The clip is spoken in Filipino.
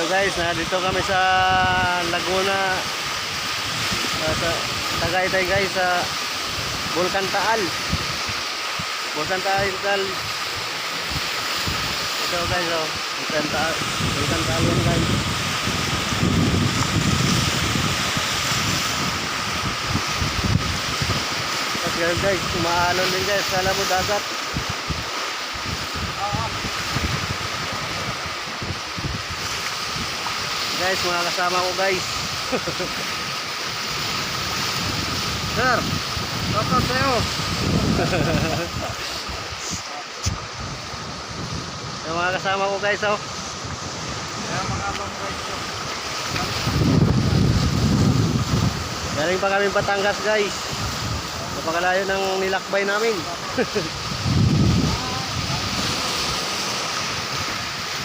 guys, dito kami sa Laguna, sa Tagaytay guys, sa Bulkan Taal. Bulkan Taal. Ito guys, oh, Bulkan Taal yan guys. Tapos guys, umaalon din guys, kala mo dagat. Guys, mga kasama ko guys. Sir, shoutout sa'yo. Yung mga kasama ko guys, oh. Mga long ride ko. Galing pa kami Batangas guys. Napakalayo ng nilakbay namin.